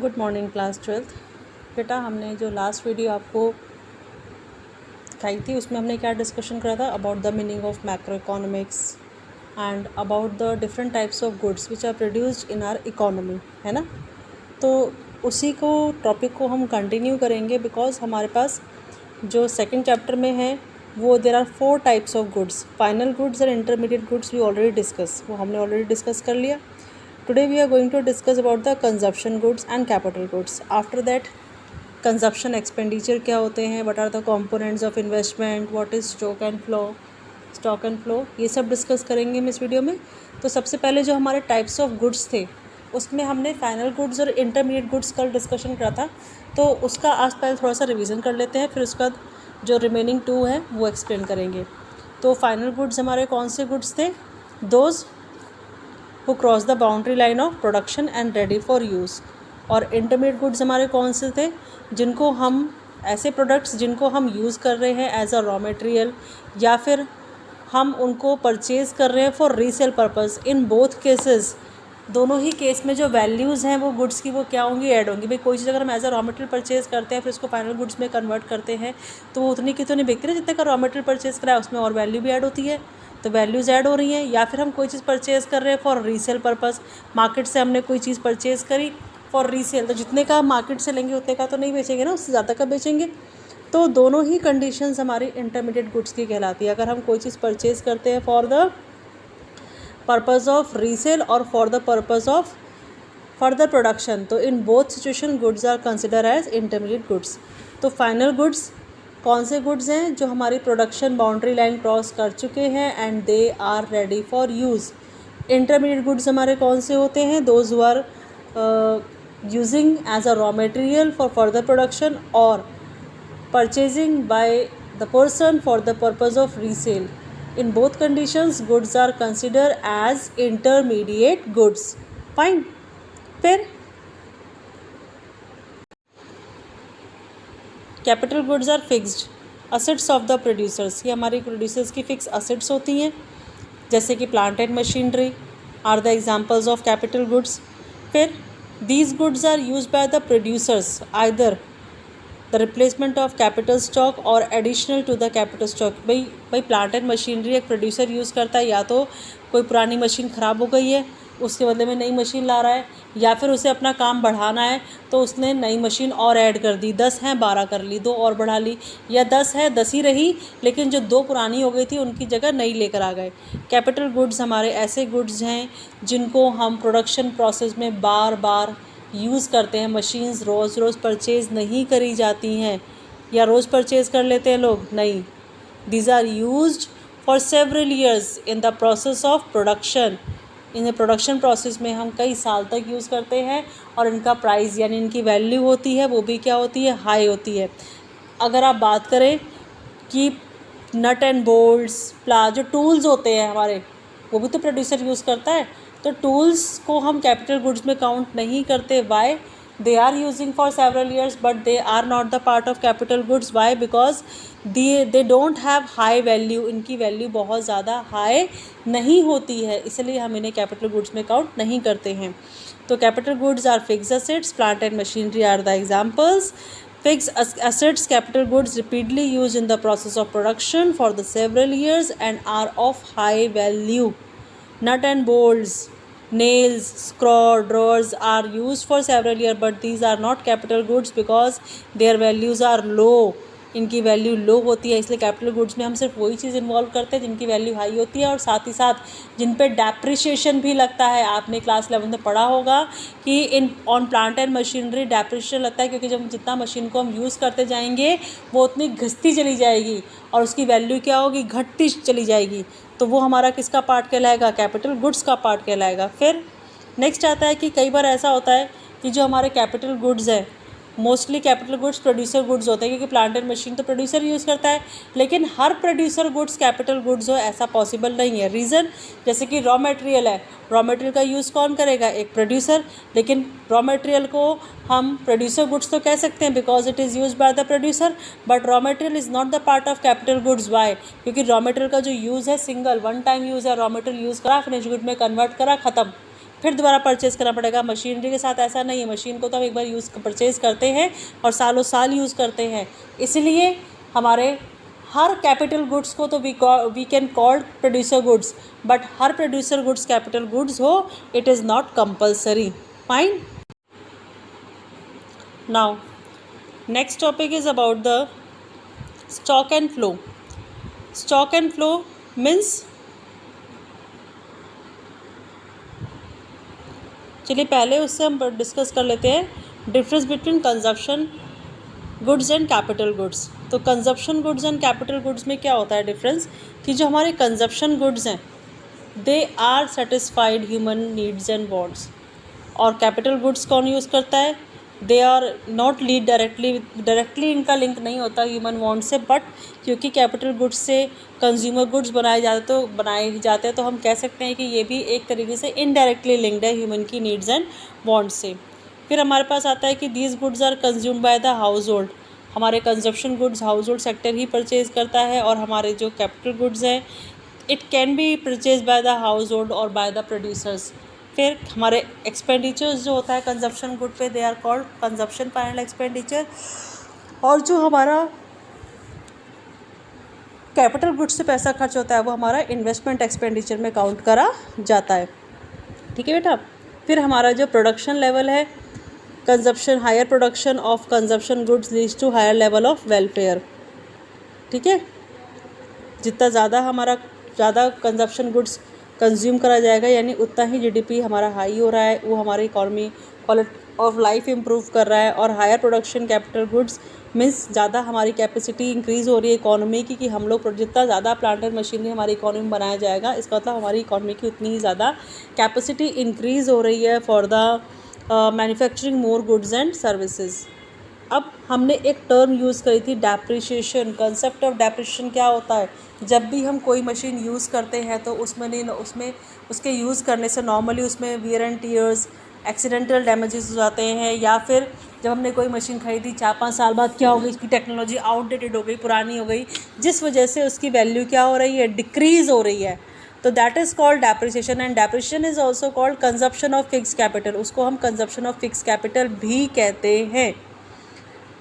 Good morning class 12th। बेटा हमने जो लास्ट वीडियो आपको दिखाई थी उसमें हमने क्या डिस्कशन करा था about the meaning of macro economics and about the different types of goods which are produced in our economy, है ना। तो उसी को टॉपिक को हम कंटिन्यू करेंगे बिकॉज हमारे पास जो सेकंड चैप्टर में है वो there are 4 types of goods, final goods और intermediate goods we already discuss, वो हमने ऑलरेडी डिस्कस कर लिया। Today we are going to discuss about the consumption goods and capital goods. After that, consumption expenditure क्या होते हैं, what are the components of investment, what is stock and flow, ये सब discuss करेंगे हम इस वीडियो में। तो सबसे पहले जो हमारे टाइप्स ऑफ गुड्स थे उसमें हमने फाइनल गुड्स और इंटरमीडिएट गुड्स का डिस्कशन करा था, तो उसका आज पहले थोड़ा सा रिवीजन कर लेते हैं, फिर उसका जो रिमेनिंग 2 है वो एक्सप्लेन करेंगे। तो फाइनल गुड्स हमारे कौन से गुड्स थे? Those who cross the boundary line of production and ready for use. और इंटरमीडिएट गुड्स हमारे कौन से थे? जिनको हम ऐसे प्रोडक्ट्स जिनको हम यूज़ कर रहे हैं एज अ रॉ मटेरियल या फिर हम उनको परचेज़ कर रहे हैं for resale purpose. In both cases, दोनों ही केस में जो वैल्यूज़ हैं वो गुड्स की वो क्या होंगी? ऐड होंगी। भाई कोई चीज़ अगर हम as a raw material purchase करते हैं फिर उसको फाइनल गुड्स में कन्वर्ट करते हैं तो वो उतनी की तो नहीं बिकती ना जितने का रॉ मटेरियल परचेज़ करा है, उसमें और वैल्यू भी ऐड होती है, तो वैल्यूज़ ऐड हो रही हैं। या फिर हम कोई चीज़ परचेज़ कर रहे हैं फॉर रीसेल पर्पस, मार्केट से हमने कोई चीज़ परचेज़ करी फॉर रीसेल, तो जितने का मार्केट से लेंगे उतने का तो नहीं बेचेंगे ना, उससे ज़्यादा का बेचेंगे। तो दोनों ही कंडीशंस हमारी इंटरमीडिएट गुड्स की कहलाती है। अगर हम कोई चीज़ परचेज़ करते हैं for the purpose of resale और for the purpose of further production, तो in both situation goods are consider as intermediate goods. तो फाइनल गुड्स कौन से गुड्स हैं? जो हमारी प्रोडक्शन बाउंड्री लाइन क्रॉस कर चुके हैं and they are ready for use. Intermediate goods हमारे कौन से होते हैं? Those who are using as a raw material for further production और purchasing by the person for the purpose of resale. In both conditions goods are consider as intermediate goods. Fine. फिर capital goods are fixed assets of the producers. ये हमारी producers की fix assets होती हैं, जैसे कि plant and machinery are the examples of capital goods. फिर these goods are used by the producers either the replacement of capital stock और additional to the capital stock. भाई प्लांट एंड मशीनरी एक producer use करता है, या तो कोई पुरानी मशीन ख़राब हो गई है उसके बदले में नई मशीन ला रहा है, या फिर उसे अपना काम बढ़ाना है तो उसने नई मशीन और ऐड कर दी, 10 हैं 12 कर ली, 2 और बढ़ा ली, या 10 है 10 ही रही लेकिन जो 2 पुरानी हो गई थी उनकी जगह नई लेकर आ गए। कैपिटल गुड्स हमारे ऐसे गुड्स हैं जिनको हम प्रोडक्शन प्रोसेस में बार बार यूज़ करते हैं। मशीन्स रोज़ रोज़ परचेज़ नहीं करी जाती हैं, या रोज़ परचेज़ कर लेते हैं लोग? नहीं। These are used for several years in the process of production. इन्हें प्रोडक्शन प्रोसेस में हम कई साल तक यूज़ करते हैं और इनका प्राइस यानी इनकी वैल्यू होती है वो भी क्या होती है? हाई होती है। अगर आप बात करें कि नट एंड बोल्ट्स जो टूल्स होते हैं हमारे, वो भी तो प्रोड्यूसर यूज़ करता है, तो टूल्स को हम कैपिटल गुड्स में काउंट नहीं करते। Why? They are using for several years but they are not the part of capital goods. Why? Because they don't have high value, इनकी वैल्यू बहुत ज़्यादा हाई नहीं होती है, इसलिए हम इन्हें कैपिटल गुड्स में काउंट नहीं करते हैं। तो capital goods are fixed assets, plant and machinery are the examples. Fixed assets, capital goods repeatedly used in the process of production for the several years and are of high value. Nut and bolts, nails, screw drawers are used for several years but these are not capital goods because their values are low. इनकी value लो होती है, इसलिए capital goods में हम सिर्फ वही चीज़ involve करते हैं जिनकी वैल्यू हाई होती है और साथ ही साथ जिन पे डेप्रिशिएशन भी लगता है। आपने क्लास 11 में पढ़ा होगा कि in on plant and machinery depreciation लगता है, क्योंकि जब जितना मशीन को हम यूज़ करते जाएंगे वो उतनी घिसती चली जाएगी और उसकी वैल्यू क्या होगी? घटती चली जाएगी। तो वो हमारा किसका पार्ट कहलाएगा? कैपिटल गुड्स का पार्ट कहलाएगा। फिर नेक्स्ट आता है कि कई बार ऐसा होता है कि जो हमारे कैपिटल गुड्स है, mostly capital goods producer goods होते हैं, क्योंकि प्लांट एंड मशीन तो प्रोड्यूसर यूज़ करता है, लेकिन हर प्रोड्यूसर गुड्स कैपिटल गुड्स हो ऐसा पॉसिबल नहीं है। रीज़न? जैसे कि रॉ मटेरियल है, रॉ मटेरियल का यूज़ कौन करेगा? एक प्रोड्यूसर। लेकिन रॉ मटेरियल को हम प्रोड्यूसर गुड्स तो कह सकते हैं because it is use by the producer, but raw material is not the part of capital goods. Why? क्योंकि रॉ मटेरियल का जो यूज़ है सिंगल वन टाइम यूज़ है, रॉ मटेरियल यूज़ करा, फिनिश गुड में कन्वर्ट करा, ख़त्म। फिर दोबारा परचेज़ करना पड़ेगा। मशीनरी के साथ ऐसा नहीं है, मशीन को तो हम एक बार परचेज़ करते हैं और सालों साल यूज़ करते हैं। इसलिए हमारे हर कैपिटल गुड्स को तो we can call producer goods, but हर प्रोड्यूसर गुड्स कैपिटल गुड्स हो, it is not compulsory. Fine. Now next topic is about the stock and flow. Stock and flow means, चलिए पहले उससे हम डिस्कस कर लेते हैं difference between consumption goods and capital goods. तो consumption goods and capital goods में क्या होता है डिफरेंस, कि जो हमारे कंजप्शन गुड्स हैं they are satisfied human needs and wants, और कैपिटल गुड्स कौन यूज़ करता है, they are not lead directly इनका लिंक नहीं होता ह्यूमन वांट से, बट क्योंकि कैपिटल गुड्स से कंज्यूमर गुड्स बनाए जाते हैं तो हम कह सकते हैं कि ये भी एक तरीके से इनडायरेक्टली लिंक्ड है ह्यूमन की नीड्स एंड वांट्स से। फिर हमारे पास आता है कि these goods are consumed by the household. हमारे consumption goods household sector ही परचेज़ करता है, और हमारे जो कैपिटल गुड्स हैं it can be purchase by the household और बाय द प्रोड्यूसर्स। फिर हमारे एक्सपेंडिचर्स जो होता है कंजप्शन गुड पे, they are called consumption final expenditure, और जो हमारा कैपिटल गुड्स से पैसा खर्च होता है वो हमारा इन्वेस्टमेंट एक्सपेंडिचर में काउंट करा जाता है। ठीक है बेटा। फिर हमारा जो प्रोडक्शन लेवल है, consumption higher production of consumption goods leads to higher level of welfare. ठीक है, जितना ज़्यादा कंजप्शन गुड्स कंज्यूम करा जाएगा यानी उतना ही जीडीपी हमारा हाई हो रहा है, वो हमारी economy quality of life improve कर रहा है। और higher production capital goods means ज़्यादा हमारी कैपेसिटी इंक्रीज़ हो रही है इकॉनमी की, कि हम लोग जितना ज़्यादा प्लांट एंड मशीनरी हमारी इकॉनमी में बनाया जाएगा, इसका मतलब हमारी इकॉनमी की उतनी ही ज़्यादा कैपेसिटी इंक्रीज़ हो रही है for the manufacturing more goods and services. अब हमने एक टर्म यूज़ करी थी डेप्रिसिएशन। कंसेप्ट ऑफ डेप्रिसिएशन क्या होता है, जब भी हम कोई मशीन यूज़ करते हैं तो उसमें उसके यूज़ करने से नॉर्मली उसमें wear and tears, accidental damages हो जाते हैं, या फिर जब हमने कोई मशीन खरीदी 4-5 साल बाद क्या हो गई, इसकी टेक्नोलॉजी आउटडेटेड हो गई, पुरानी हो गई, जिस वजह से उसकी वैल्यू क्या हो रही है, डिक्रीज़ हो रही है। तो that is called depreciation, and depreciation is also called consumption of fix capital. उसको हम कंजप्शन ऑफ फिक्स कैपिटल भी कहते हैं।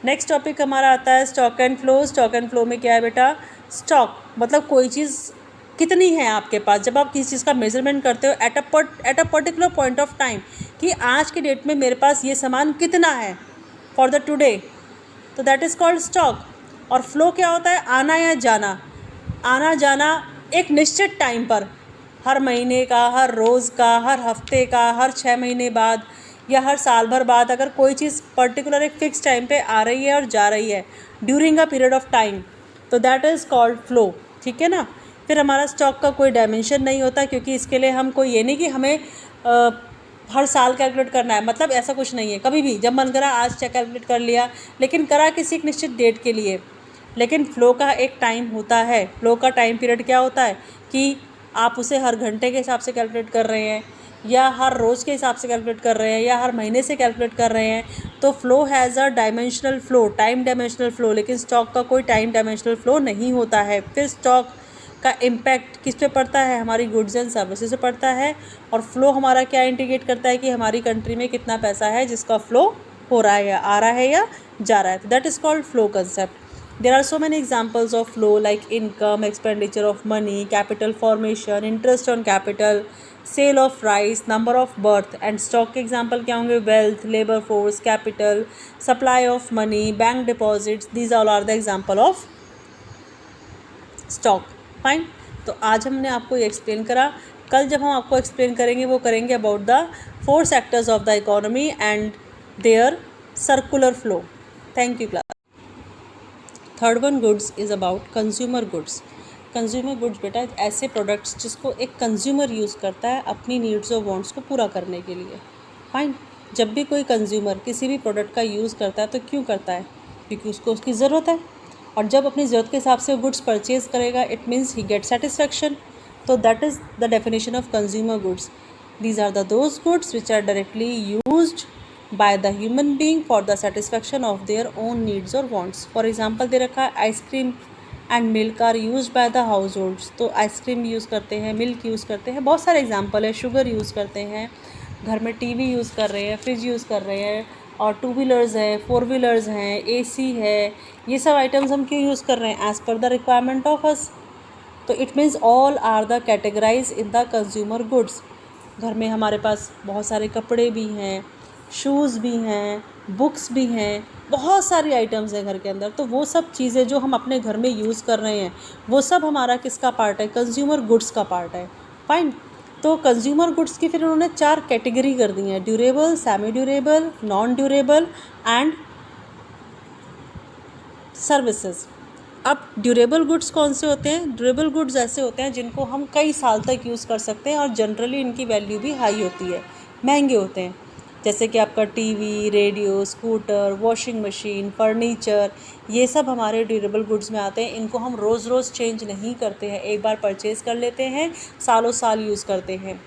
नेक्स्ट टॉपिक हमारा आता है stock and flow. Stock and flow में क्या है बेटा, स्टॉक मतलब कोई चीज़ कितनी है आपके पास, जब आप किसी चीज़ का मेजरमेंट करते हो at a particular point of time, कि आज के डेट में मेरे पास ये सामान कितना है फॉर द टुडे, तो दैट इज़ कॉल्ड स्टॉक। और फ्लो क्या होता है, आना या जाना, आना जाना एक निश्चित टाइम पर, हर महीने का, हर रोज़ का, हर हफ्ते का, हर 6 महीने बाद या हर साल भर बाद, अगर कोई चीज़ पर्टिकुलर एक फ़िक्स टाइम पे आ रही है और जा रही है during a period of time, तो दैट इज़ कॉल्ड फ्लो। ठीक है ना। फिर हमारा स्टॉक का कोई डायमेंशन नहीं होता, क्योंकि इसके लिए हम कोई ये नहीं कि हमें हर साल कैलकुलेट करना है, मतलब ऐसा कुछ नहीं है। कभी भी जब मन करा आज चेक कैलकुलेट कर लिया, लेकिन करा किसी एक निश्चित डेट के लिए। लेकिन फ़्लो का एक टाइम होता है। फ़्लो का टाइम पीरियड क्या होता है कि आप उसे हर घंटे के हिसाब से कैलकुलेट कर रहे हैं, या हर रोज़ के हिसाब से कैलकुलेट कर रहे हैं, या हर महीने से कैलकुलेट कर रहे हैं। तो flow has a dimensional flow, time dimensional flow, लेकिन स्टॉक का कोई टाइम डायमेंशनल फ़्लो नहीं होता है। फिर स्टॉक का इम्पैक्ट किस पे पड़ता है, हमारी गुड्स एंड सर्विसेज से पड़ता है। और फ्लो हमारा क्या इंडिकेट करता है कि हमारी कंट्री में कितना पैसा है जिसका फ़्लो हो रहा है, या आ रहा है या जा रहा है। That is called flow concept. There are so many examples of flow like income, expenditure of money, capital formation, interest on capital, sale of rice, number of birth, and stock के example क्या होंगे, wealth, labor force, capital, supply of money, bank deposits, these all are the example of stock. Fine. तो आज हमने आपको ये explain करा। कल जब हम आपको एक्सप्लेन करेंगे वो करेंगे about the 4 sectors of the economy and their circular flow. Thank you class. Third one goods is about consumer goods. Consumer goods बेटा ऐसे प्रोडक्ट्स जिसको एक कंज्यूमर यूज़ करता है अपनी नीड्स और वांट्स को पूरा करने के लिए। फाइन। जब भी कोई कंज्यूमर किसी भी प्रोडक्ट का यूज़ करता है तो क्यों करता है, क्योंकि उसको उसकी ज़रूरत है, और जब अपनी ज़रूरत के हिसाब से गुड्स परचेज़ करेगा it means he get satisfaction. तो that is the definition of consumer goods. These are the those goods which are directly used by the human being for the satisfaction of their own needs or wants. For example दे रखा है ice cream and milk are use by the households. तो ice cream use करते हैं, milk use करते हैं, बहुत सारे एग्जाम्पल है, शुगर यूज़ करते हैं, घर में टीवी यूज़ कर रहे हैं, फ्रिज यूज़ कर रहे हैं, और टू व्हीलर्स है, फोर व्हीलर्स हैं, एसी है, ये सब आइटम्स हम क्यों यूज़ कर रहे हैं? As per the requirement of us. तो it means all are the categorise in the consumer goods. घर में हमारे पास बहुत सारे कपड़े भी हैं, शूज़ भी हैं, बुक्स भी हैं, बहुत सारी आइटम्स हैं घर के अंदर। तो वो सब चीज़ें जो हम अपने घर में यूज़ कर रहे हैं वो सब हमारा किसका पार्ट है? कंज्यूमर गुड्स का पार्ट है। फाइन। तो कंज्यूमर गुड्स की फिर उन्होंने 4 कैटेगरी कर दी हैं: durable, semi durable, non durable and services. अब ड्यूरेबल गुड्स कौन से होते हैं? ड्यूरेबल गुड्स ऐसे होते हैं जिनको हम कई साल तक यूज़ कर सकते हैं और जनरली इनकी वैल्यू भी हाई होती है, महंगे होते हैं। जैसे कि आपका TV, radio, scooter, washing machine, furniture, ये सब हमारे ड्यूरेबल गुड्स में आते हैं। इनको हम रोज़ रोज़ चेंज नहीं करते हैं, एक बार परचेज़ कर लेते हैं, सालों साल यूज़ करते हैं।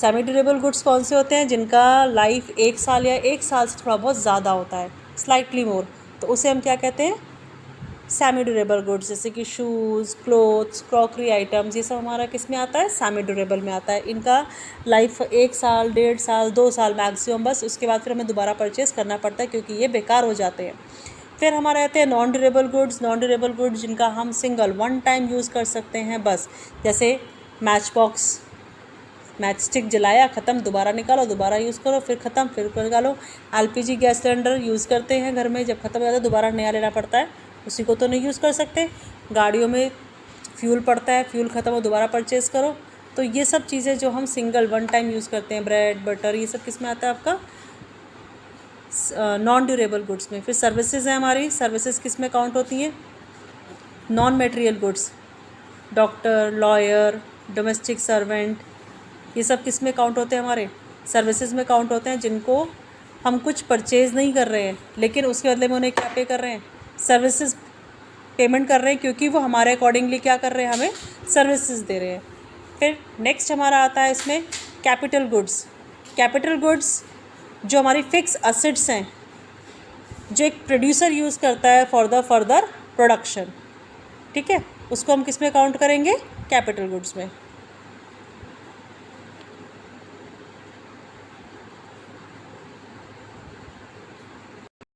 सेमी ड्यूरेबल गुड्स कौन से होते हैं? जिनका लाइफ 1 साल या 1 साल से थोड़ा बहुत ज़्यादा होता है, स्लाइटली मोर, तो उसे हम क्या कहते हैं? Semi durable goods. जैसे कि शूज़, क्लोथ्स, क्रॉकरी आइटम्स, ये सब हमारा किस में आता है? सेमी ड्यूरेबल में आता है। इनका लाइफ 1 साल, 1.5 साल, 2 साल मैक्सिमम, बस उसके बाद फिर हमें दोबारा परचेज़ करना पड़ता है क्योंकि ये बेकार हो जाते हैं। फिर हमारे आते हैं non durable goods. Non durable goods जिनका हम सिंगल 1 टाइम यूज़ कर सकते हैं बस। जैसे मैच बॉक्स, मैच स्टिक जलाया, ख़त्म, दोबारा निकालो, दोबारा यूज़ करो, फिर ख़त्म, फिर निकालो। एलपीजी गैस सिलेंडर यूज़ करते हैं घर में, जब ख़त्म हो जाता है दोबारा नया लेना पड़ता है, उसी को तो नहीं यूज़ कर सकते। गाड़ियों में फ्यूल पड़ता है, फ्यूल ख़त्म हो दोबारा परचेज़ करो। तो ये सब चीज़ें जो हम सिंगल 1 टाइम यूज़ करते हैं, ब्रेड, बटर, ये सब किस में आता है? आपका नॉन ड्यूरेबल गुड्स में। फिर सर्विसेज हैं हमारी। सर्विसेज किस में काउंट होती हैं? Non material goods, doctor, lawyer, domestic servant, ये सब किस में काउंट होते हैं? हमारे सर्विसेज में काउंट होते हैं, जिनको हम कुछ परचेज़ नहीं कर रहे हैं लेकिन उसके बदले में उन्हें क्या पे कर रहे हैं? सर्विसेज पेमेंट कर रहे हैं, क्योंकि वो हमारे अकॉर्डिंगली क्या कर रहे हैं? हमें सर्विसेज दे रहे हैं। फिर नेक्स्ट हमारा आता है इसमें कैपिटल गुड्स। कैपिटल गुड्स जो हमारी फिक्स असेट्स हैं, जो एक प्रोड्यूसर यूज़ करता है फॉर द फर्दर प्रोडक्शन, ठीक है, उसको हम किस में काउंट करेंगे? कैपिटल गुड्स में।